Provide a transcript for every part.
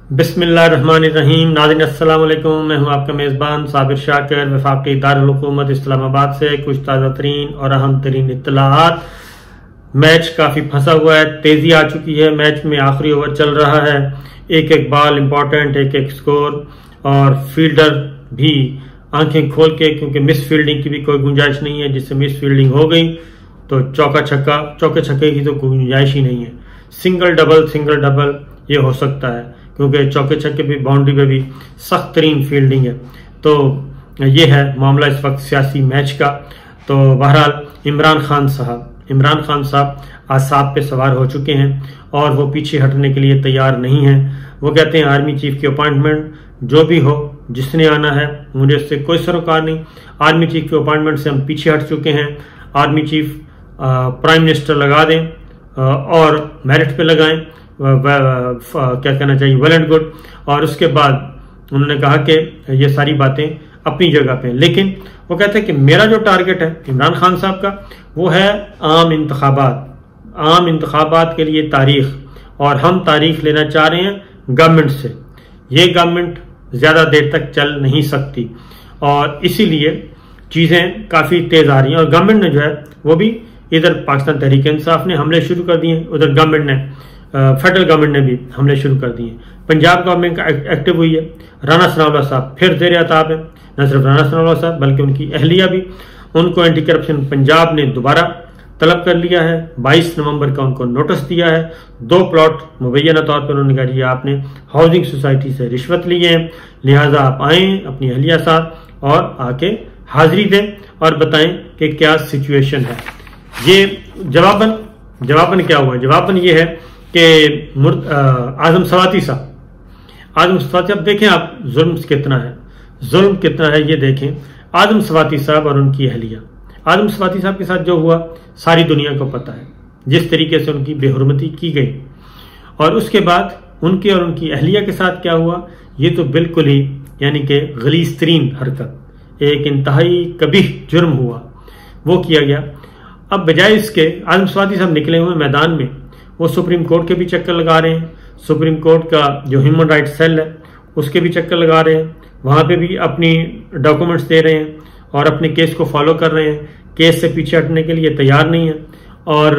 بسم اللہ الرحمن الرحیم۔ ناظرین السلام علیکم، میں ہوں آپ کا میزبان صابر شاکر، وفاقی دارالحکومت اسلام آباد سے کچھ تازہ ترین اور اہم ترین اطلاعات۔ میچ کافی پھنسا ہوا ہے، تیزی آ چکی ہے، میچ میں آخری اوور چل رہا ہے، ایک ایک بال امپورٹنٹ، ایک ایک سکور، اور فیلڈر بھی آنکھیں کھول کے، کیونکہ مس فیلڈنگ کی بھی کوئی گنجائش نہیں ہے، جس سے مس فیلڈنگ ہو گئی تو چوکے چھکے کی تو کوئی گنجائش ہی نہیں ہے۔ سنگل ڈبل یہ ہو سکتا ہے، کیونکہ چوکے چھکے بھی، باؤنڈری پہ بھی سخت ترین فیلڈنگ ہے۔ تو یہ ہے معاملہ اس وقت سیاسی میچ کا۔ تو بہرحال عمران خان صاحب اعصاب پہ سوار ہو چکے ہیں اور وہ پیچھے ہٹنے کے لیے تیار نہیں ہیں۔ وہ کہتے ہیں آرمی چیف کی اپائنٹمنٹ جو بھی ہو، جس نے آنا ہے، مجھے اس سے کوئی سروکار نہیں۔ آرمی چیف کی اپائنٹمنٹ سے ہم پیچھے ہٹ چکے ہیں۔ آرمی چیف پرائم منسٹر لگا دیں اور میرٹ پہ لگائیں، کیا کہنا چاہیے، ویل اینڈ گڈ۔ اور اس کے بعد انہوں نے کہا کہ یہ ساری باتیں اپنی جگہ پہ، لیکن وہ کہتے ہیں کہ میرا جو ٹارگٹ ہے عمران خان صاحب کا، وہ ہے عام انتخابات کے لیے تاریخ، اور ہم تاریخ لینا چاہ رہے ہیں گورنمنٹ سے۔ یہ گورنمنٹ زیادہ دیر تک چل نہیں سکتی، اور اسی لیے چیزیں کافی تیز آ رہی ہیں۔ اور گورنمنٹ نے جو ہے وہ بھی، ادھر پاکستان تحریک انصاف نے حملے شروع کر دیے، ادھر گورنمنٹ نے، فیڈرل گورنمنٹ نے بھی حملے شروع کر دیے۔ پنجاب گورنمنٹ ایکٹیو ہوئی ہے، رانا ثناءاللہ صاحب پھر زیر عتاب ہے، نہ صرف رانا ثناءاللہ صاحب بلکہ ان کی اہلیہ بھی۔ ان کو اینٹی کرپشن پنجاب نے دوبارہ طلب کر لیا ہے، 22 نومبر کا ان کو نوٹس دیا ہے۔ 2 پلاٹ مبینہ طور پر انہوں نے کہا جی آپ نے ہاؤسنگ سوسائٹی سے رشوت لی ہے، لہٰذا آپ آئیں اپنی اہلیہ ساتھ اور آ کے حاضری دیں اور بتائیں کہ کیا سچویشن ہے۔ یہ جواباً کیا ہوا ہے؟ جواباً یہ ہے کہ اعظم سواتی صاحب دیکھیں آپ، ظلم کتنا ہے یہ دیکھیں۔ اعظم سواتی صاحب اور ان کی اہلیہ، اعظم سواتی صاحب کے ساتھ جو ہوا ساری دنیا کو پتہ ہے، جس طریقے سے ان کی بے حرمتی کی گئی، اور اس کے بعد ان کے اور ان کی اہلیہ کے ساتھ کیا ہوا، یہ تو بالکل ہی یعنی کہ غلیظ ترین حرکت، ایک انتہائی قبیح جرم ہوا، وہ کیا گیا۔ اب بجائے اس کے اعظم سواتی صاحب نکلے ہوئے میدان میں، وہ سپریم کورٹ کے بھی چکر لگا رہے ہیں، سپریم کورٹ کا جو ہیومن رائٹ سیل ہے اس کے بھی چکر لگا رہے ہیں، وہاں پہ بھی اپنی ڈاکومنٹس دے رہے ہیں اور اپنے کیس کو فالو کر رہے ہیں، کیس سے پیچھے ہٹنے کے لیے تیار نہیں ہیں، اور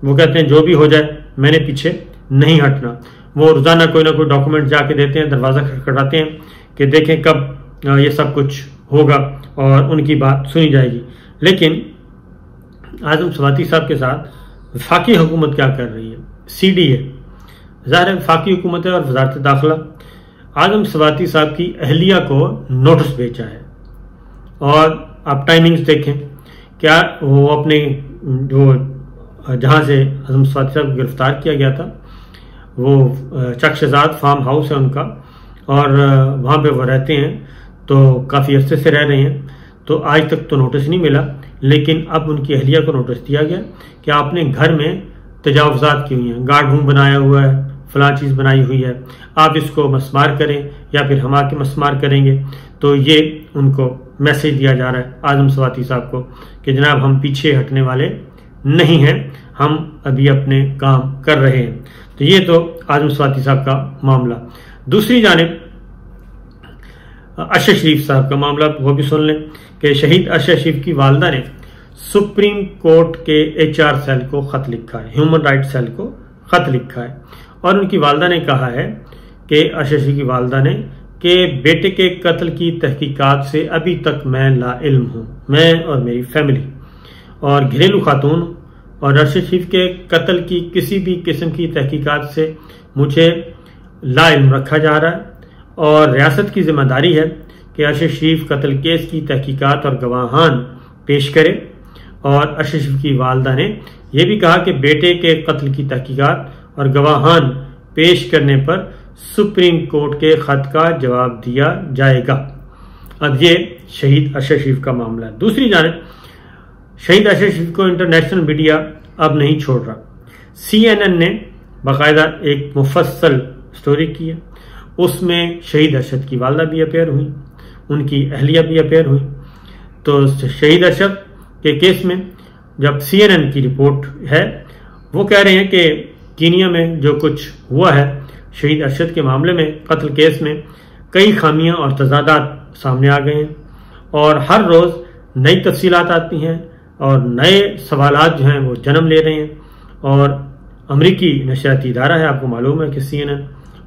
وہ کہتے ہیں جو بھی ہو جائے میں نے پیچھے نہیں ہٹنا۔ وہ روزانہ کوئی نہ کوئی ڈاکومنٹ جا کے دیتے ہیں، دروازہ کھٹکھٹاتے ہیں کہ دیکھیں کب یہ سب کچھ ہوگا اور ان کی بات سنی جائے گی۔ لیکن اعظم سواتی صاحب کے ساتھ وفاقی حکومت کیا کر رہی ہے؟ CDA ظاہر ہے وفاقی حکومت ہے، اور وزارت داخلہ اعظم سواتی صاحب کی اہلیہ کو نوٹس بھیجا ہے، اور آپ ٹائمنگز دیکھیں، کیا وہ اپنے جو جہاں سے اعظم سواتی صاحب کو گرفتار کیا گیا تھا، وہ چک شہزاد فارم ہاؤس ہے ان کا، اور وہاں پہ وہ رہتے ہیں، تو کافی عرصے سے رہ رہے ہیں، تو آج تک تو نوٹس نہیں ملا، لیکن اب ان کی اہلیہ کو نوٹس دیا گیا کہ آپ نے گھر میں تجاوزات کی ہوئی ہیں، گارڈ روم بنایا ہوا ہے، فلاں چیز بنائی ہوئی ہے، آپ اس کو مسمار کریں یا پھر ہم آ کے مسمار کریں گے۔ تو یہ ان کو میسج دیا جا رہا ہے اعظم سواتی صاحب کو کہ جناب ہم پیچھے ہٹنے والے نہیں ہیں، ہم ابھی اپنے کام کر رہے ہیں۔ تو یہ تو اعظم سواتی صاحب کا معاملہ۔ دوسری جانب ارشد شریف صاحب کا معاملہ وہ بھی سن لیں کہ شہید ارشد شریف کی والدہ نے سپریم کورٹ کے HR سیل کو خط لکھا ہے، ہیومن رائٹ سیل کو خط لکھا ہے، اور ان کی والدہ نے کہا ہے کہ ارشد شریف کی والدہ نے کہ بیٹے کے قتل کی تحقیقات سے ابھی تک میں لا علم ہوں، میں اور میری فیملی، اور گھریلو خاتون، اور ارشد شریف کے قتل کی کسی بھی قسم کی تحقیقات سے مجھے لا علم رکھا جا رہا ہے، اور ریاست کی ذمہ داری ہے کہ ارشد شریف قتل کیس کی تحقیقات اور گواہان پیش کرے۔ اور ارشد شریف کی والدہ نے یہ بھی کہا کہ بیٹے کے قتل کی تحقیقات اور گواہان پیش کرنے پر سپریم کورٹ کے خط کا جواب دیا جائے گا۔ اب یہ شہید ارشد شریف کا معاملہ ہے۔ دوسری جانب شہید ارشد شریف کو انٹرنیشنل میڈیا اب نہیں چھوڑ رہا۔ CNN نے باقاعدہ ایک مفصل سٹوری کی ہے، اس میں شہید ارشد کی والدہ بھی اپیئر ہوئی، ان کی اہلیہ بھی اپیئر ہوئی۔ تو شہید ارشد کے کیس میں جب CNN کی رپورٹ ہے، وہ کہہ رہے ہیں کہ کینیا میں جو کچھ ہوا ہے شہید ارشد کے معاملے میں، قتل کیس میں کئی خامیاں اور تضادات سامنے آ گئے ہیں، اور ہر روز نئی تفصیلات آتی ہیں اور نئے سوالات جو ہیں وہ جنم لے رہے ہیں۔ اور امریکی نشریاتی ادارہ ہے، آپ کو معلوم ہے کہ CNN،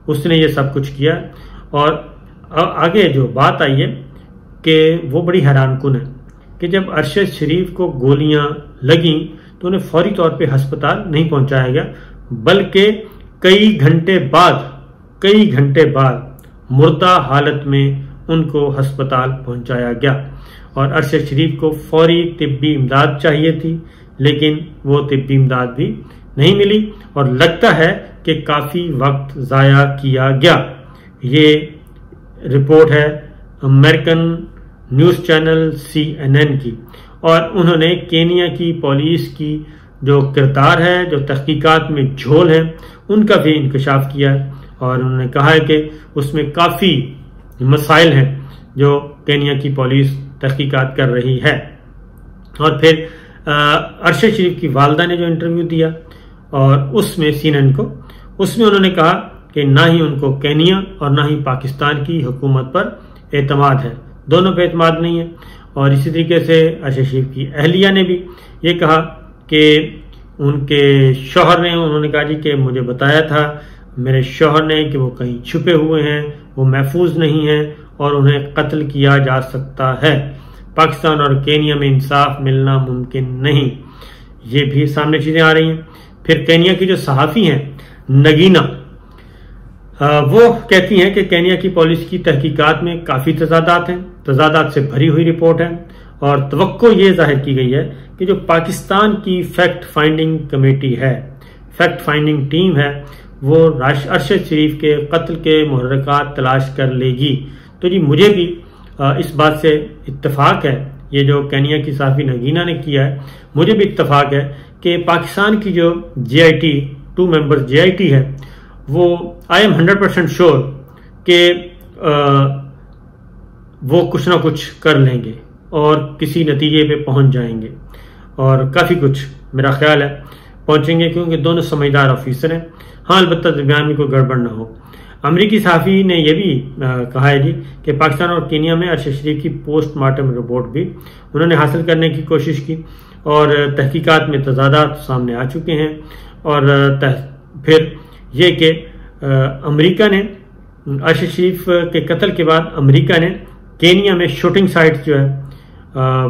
اس نے یہ سب کچھ کیا، اور آگے جو بات آئی ہے کہ وہ بڑی حیران کن ہے کہ جب ارشد شریف کو گولیاں لگیں تو انہیں فوری طور پہ ہسپتال نہیں پہنچایا گیا، بلکہ کئی گھنٹے بعد مردہ حالت میں ان کو ہسپتال پہنچایا گیا، اور ارشد شریف کو فوری طبی امداد چاہیے تھی، لیکن وہ طبی امداد بھی نہیں ملی، اور لگتا ہے کہ کافی وقت ضائع کیا گیا۔ یہ رپورٹ ہے امریکن نیوز چینل CNN کی، اور انہوں نے کینیا کی پولیس کی جو کردار ہے، جو تحقیقات میں جھول ہے، ان کا بھی انکشاف کیا ہے، اور انہوں نے کہا ہے کہ اس میں کافی مسائل ہیں جو کینیا کی پولیس تحقیقات کر رہی ہے۔ اور پھر ارشد شریف کی والدہ نے جو انٹرویو دیا، اور اس میں CNN کو، اس میں انہوں نے کہا کہ نہ ہی ان کو کینیا اور نہ ہی پاکستان کی حکومت پر اعتماد ہے، دونوں پہ اعتماد نہیں ہے۔ اور اسی طریقے سے ارشد شریف کی اہلیہ نے بھی یہ کہا کہ ان کے شوہر نے، انہوں نے کہا جی کہ مجھے بتایا تھا میرے شوہر نے کہ وہ کہیں چھپے ہوئے ہیں، وہ محفوظ نہیں ہیں اور انہیں قتل کیا جا سکتا ہے، پاکستان اور کینیا میں انصاف ملنا ممکن نہیں۔ یہ بھی سامنے چیزیں آ رہی ہیں۔ پھر کینیا کی جو صحافی ہیں نگینا، وہ کہتی ہیں کہ کینیا کی پولیس کی تحقیقات میں کافی تضادات ہیں، تضادات سے بھری ہوئی رپورٹ ہے، اور توقع یہ ظاہر کی گئی ہے کہ جو پاکستان کی فیکٹ فائنڈنگ کمیٹی ہے، فیکٹ فائنڈنگ ٹیم ہے، وہ ارشد شریف کے قتل کے محرکات تلاش کر لے گی۔ تو جی مجھے بھی اس بات سے اتفاق ہے، یہ جو کینیا کی صحافی نگینا نے کیا ہے، مجھے بھی اتفاق ہے کہ پاکستان کی جو JIT 2 ممبر JIT ہے، وہ I am 100% sure کہ وہ کچھ نہ کچھ کر لیں گے اور کسی نتیجے پہ پہنچ جائیں گے، اور کافی کچھ میرا خیال ہے پہنچیں گے، کیونکہ دونوں سمجھدار آفیسر ہیں۔ ہاں البتہ درمیان میں کوئی گڑبڑ نہ ہو۔ امریکی صحافی نے یہ بھی کہا ہے جی کہ پاکستان اور کینیا میں ارشد شریف کی پوسٹ مارٹم رپورٹ بھی انہوں نے حاصل کرنے کی کوشش کی، اور تحقیقات میں تضادات سامنے آ چکے ہیں۔ اور پھر یہ کہ امریکہ نے ارشد شریف کے قتل کے بعد امریکہ نے کینیا میں شوٹنگ سائٹ جو ہے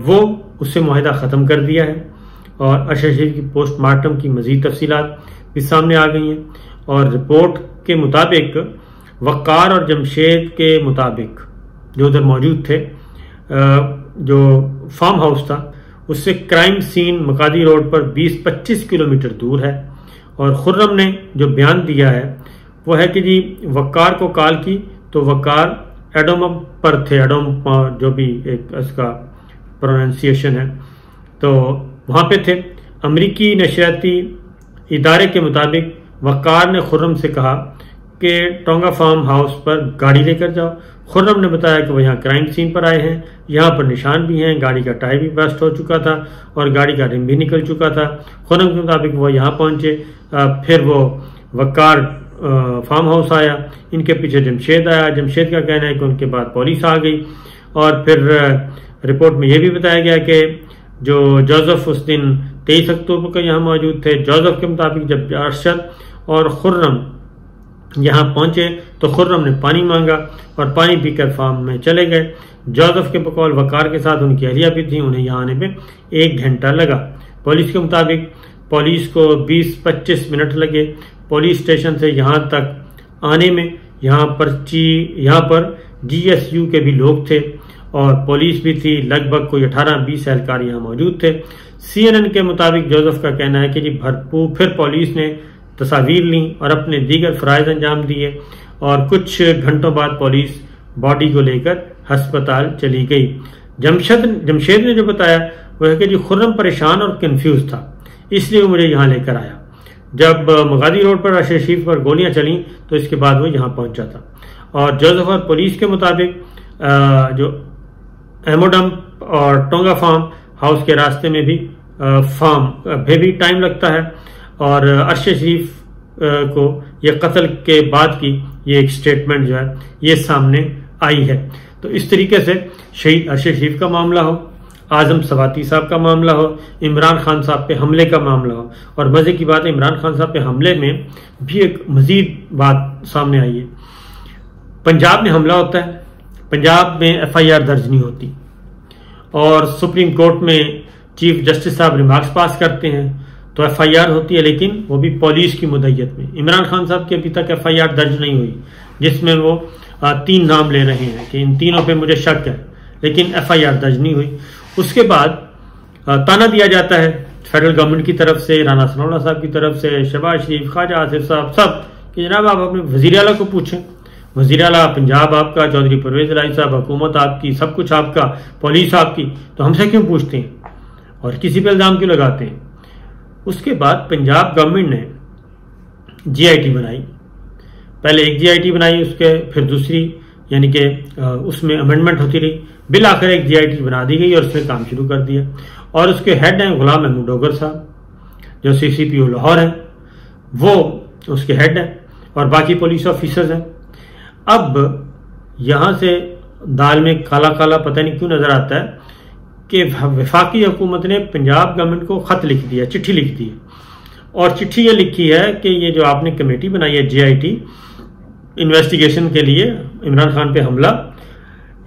وہ اس سے معاہدہ ختم کر دیا ہے، اور ارشد شریف کی پوسٹ مارٹم کی مزید تفصیلات بھی سامنے آ گئی ہیں۔ اور رپورٹ کے مطابق وقار اور جمشید کے مطابق جو ادھر موجود تھے، جو فارم ہاؤس تھا اس سے کرائم سین مقادی روڈ پر 20-25 کلومیٹر دور ہے۔ اور خرم نے جو بیان دیا ہے وہ ہے کہ جی وقار کو کال کی تو وقار ایڈوم پر تھے، ایڈوم جو بھی ایک اس کا پروننسیشن ہے، تو وہاں پہ تھے۔ امریکی نشریاتی ادارے کے مطابق وقار نے خرم سے کہا کہ ٹونگا فارم ہاؤس پر گاڑی لے کر جاؤ۔ خرم نے بتایا کہ وہ یہاں کرائم سین پر آئے ہیں، یہاں پر نشان بھی ہیں، گاڑی کا ٹائر بھی برسٹ ہو چکا تھا اور گاڑی کا رم بھی نکل چکا تھا۔ خرم کے مطابق وہ یہاں پہنچے، پھر وہ وقار فارم ہاؤس آیا، ان کے پیچھے جمشید آیا۔ جمشید کا کہنا ہے کہ ان کے بعد پولیس آ گئی، اور پھر رپورٹ میں یہ بھی بتایا گیا کہ جو جوزف اس دن 23 اکتوبر کو یہاں موجود تھے۔ جوزف کے مطابق جب ارشد اور خرم یہاں پہنچے تو خرم نے پانی مانگا اور پانی پی کر فارم میں چلے گئے۔ جوزف کے بقول وقار کے ساتھ ان کی اہلیہ بھی تھی، انہیں یہاں آنے میں 1 گھنٹہ لگا۔ پولیس کے مطابق پولیس کو 20-25 منٹ لگے پولیس اسٹیشن سے یہاں تک آنے میں۔ یہاں پر GSU کے بھی لوگ تھے اور پولیس بھی تھی، لگ بھگ کوئی 18-20 اہلکار یہاں موجود تھے۔ CNN کے مطابق جوزف کا کہنا ہے کہ جی پھر پولیس نے تصاویر لیں اور اپنے دیگر فرائض انجام دیے، اور کچھ گھنٹوں بعد پولیس باڈی کو لے کر ہسپتال چلی گئی۔ جمشید نے جو بتایا وہ ہے کہ جی خرم پریشان اور کنفیوز تھا، اس لیے وہ مجھے یہاں لے کر آیا۔ جب مغازی روڈ پر ارشد شریف پر گولیاں چلیں تو اس کے بعد وہ یہاں پہنچا تھا۔ اور جوزف اور پولیس کے مطابق جو ایموڈمپ اور ٹونگا فارم ہاؤس کے راستے میں بھی ٹائم لگتا ہے، اور ارشد شریف کو یہ قتل کے بعد کی یہ ایک سٹیٹمنٹ جو ہے یہ سامنے آئی ہے۔ تو اس طریقے سے شہید ارشد شریف کا معاملہ ہو، اعظم سواتی صاحب کا معاملہ ہو، عمران خان صاحب پہ حملے کا معاملہ ہو، اور مزے کی بات ہے عمران خان صاحب پہ حملے میں بھی ایک مزید بات سامنے آئی ہے۔ پنجاب میں حملہ ہوتا ہے، پنجاب میں FIR درج نہیں ہوتی، اور سپریم کورٹ میں چیف جسٹس صاحب ریمارکس پاس کرتے ہیں تو FIR ہوتی ہے، لیکن وہ بھی پولیس کی مدعیت میں۔ عمران خان صاحب کی ابھی تک FIR درج نہیں ہوئی، جس میں وہ 3 نام لے رہے ہیں کہ ان تینوں پہ مجھے شک ہے، لیکن FIR درج نہیں ہوئی۔ اس کے بعد تانا دیا جاتا ہے فیڈرل گورنمنٹ کی طرف سے، رانا ثناء اللہ صاحب کی طرف سے، شہباز شریف، خواجہ آصف صاحب، سب کہ جناب آپ اپنے وزیر اعلیٰ کو پوچھیں، وزیر اعلیٰ پنجاب آپ کا، چودھری پرویز الہی صاحب، حکومت آپ کی، سب کچھ آپ کا، پولیس آپ کی، تو ہم سے کیوں پوچھتے ہیں اور کسی پہ الزام کیوں لگاتے ہیں؟ اس کے بعد پنجاب گورنمنٹ نے GIT بنائی، پہلے ایک GIT بنائی، اس کے پھر دوسری، یعنی کہ اس میں امینڈمنٹ ہوتی رہی، بالآخر ایک GIT بنا دی گئی اور اس نے کام شروع کر دیا، اور اس کے ہیڈ ہیں غلام محمود ڈوگر صاحب جو CCPO لاہور ہیں، وہ اس کے ہیڈ ہیں، اور باقی پولیس آفیسرز ہیں۔ اب یہاں سے دال میں کالا کالا پتہ نہیں کیوں نظر آتا ہے کہ وفاقی حکومت نے پنجاب گورنمنٹ کو خط لکھ دیا، چٹھی لکھ دی، اور چٹھی یہ لکھی ہے کہ یہ جو آپ نے کمیٹی بنائی ہے GIT انویسٹیگیشن کے لیے عمران خان پہ حملہ،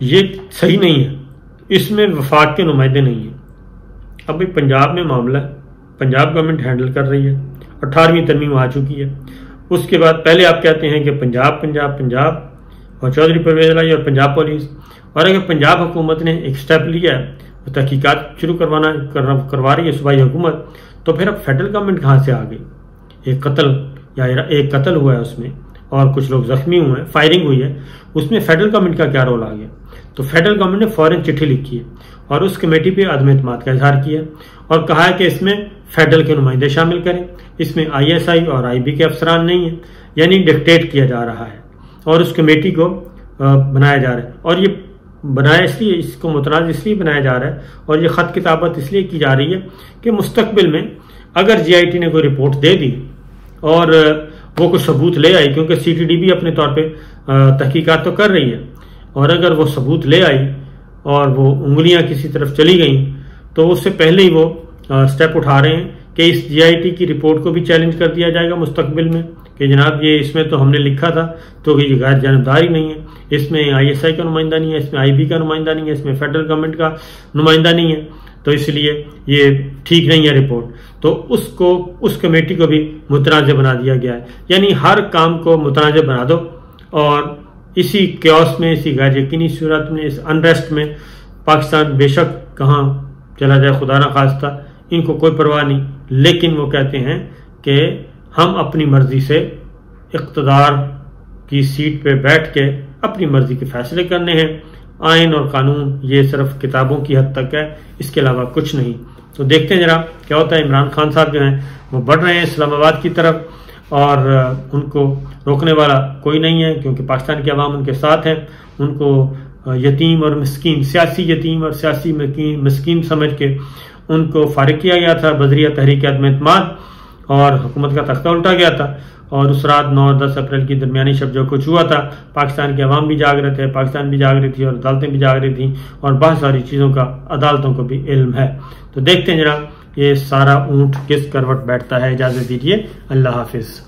یہ صحیح نہیں ہے، اس میں وفاق کے نمائندے نہیں ہیں۔ اب بھی پنجاب میں معاملہ ہے، پنجاب گورنمنٹ ہینڈل کر رہی ہے، 18ویں ترمیم آ چکی ہے۔ اس کے بعد پہلے آپ کہتے ہیں کہ پنجاب پنجاب پنجاب اور چودھری پرویز الہی اور پنجاب پولیس، اور اگر پنجاب حکومت نے ایک سٹیپ لیا ہے، وہ تحقیقات شروع کروا رہی ہے صوبائی حکومت، تو پھر اب فیڈرل گورنمنٹ کہاں سے آ گئی؟ ایک قتل ہوا ہے اس میں، اور کچھ لوگ زخمی ہوئے ہیں، فائرنگ ہوئی ہے، اس میں فیڈرل گورنمنٹ کا کیا رول آ گیا؟ تو فیڈرل گورنمنٹ نے فوراً چٹھی لکھی ہے اور اس کمیٹی پہ عدم اعتماد کا اظہار کیا اور کہا ہے کہ اس میں فیڈرل کے نمائندے شامل کریں، اس میں ISI اور IB کے افسران نہیں ہیں، یعنی ڈکٹیٹ کیا جا رہا ہے اور اس کمیٹی کو بنایا جا رہا ہے، اور یہ بنایا اس لیے، اس کو متنازع اس لیے بنایا جا رہا ہے اور یہ خط کتابت اس لیے کی جا رہی ہے کہ مستقبل میں اگر GIT نے کوئی رپورٹ دے دی اور وہ کوئی ثبوت لے آئی، کیونکہ CTD بھی اپنے طور پہ تحقیقات تو کر رہی ہے، اور اگر وہ ثبوت لے آئی اور وہ انگلیاں کسی طرف چلی گئیں تو اس سے پہلے ہی وہ سٹیپ اٹھا رہے ہیں کہ اس GIT کی رپورٹ کو بھی چیلنج کر دیا جائے گا مستقبل میں کہ جناب یہ اس میں تو ہم نے لکھا تھا تو یہ غیر جانبداری نہیں ہے، اس میں ISI کا نمائندہ نہیں ہے، اس میں IB کا نمائندہ نہیں ہے، اس میں فیڈرل گورنمنٹ کا نمائندہ نہیں ہے، تو اس لیے یہ ٹھیک نہیں ہے رپورٹ، تو اس کمیٹی کو بھی متنازع بنا دیا گیا ہے۔ یعنی ہر کام کو متنازع بنا دو، اور اسی کیوس میں، اسی غیر یقینی صورت میں، اس انریسٹ میں پاکستان بے شک کہاں چلا جائے خدا نہ خواستہ، ان کو کوئی پرواہ نہیں، لیکن وہ کہتے ہیں کہ ہم اپنی مرضی سے اقتدار کی سیٹ پہ بیٹھ کے اپنی مرضی کے فیصلے کرنے ہیں، آئین اور قانون یہ صرف کتابوں کی حد تک ہے، اس کے علاوہ کچھ نہیں۔ تو دیکھتے ہیں جناب کیا ہوتا ہے۔ عمران خان صاحب جو ہیں وہ بڑھ رہے ہیں اسلام آباد کی طرف، اور ان کو روکنے والا کوئی نہیں ہے، کیونکہ پاکستان کے عوام ان کے ساتھ ہیں، ان کو یتیم اور مسکین، سیاسی یتیم اور سیاسی مسکین سمجھ کے ان کو فارغ کیا گیا تھا بذریعہ تحریک عدم اعتماد، اور حکومت کا تختہ الٹا گیا تھا، اور اس رات 9 اور 10 اپریل کی درمیانی شب جو کچھ ہوا تھا، پاکستان کے عوام بھی جاگ رہے تھے، پاکستان بھی جاگ رہی تھی، اور عدالتیں بھی جاگ رہی تھیں، اور بہت ساری چیزوں کا عدالتوں کو بھی علم ہے۔ تو دیکھتے ہیں جناب یہ سارا اونٹ کس کروٹ بیٹھتا ہے۔ اجازت دیجیے، اللہ حافظ۔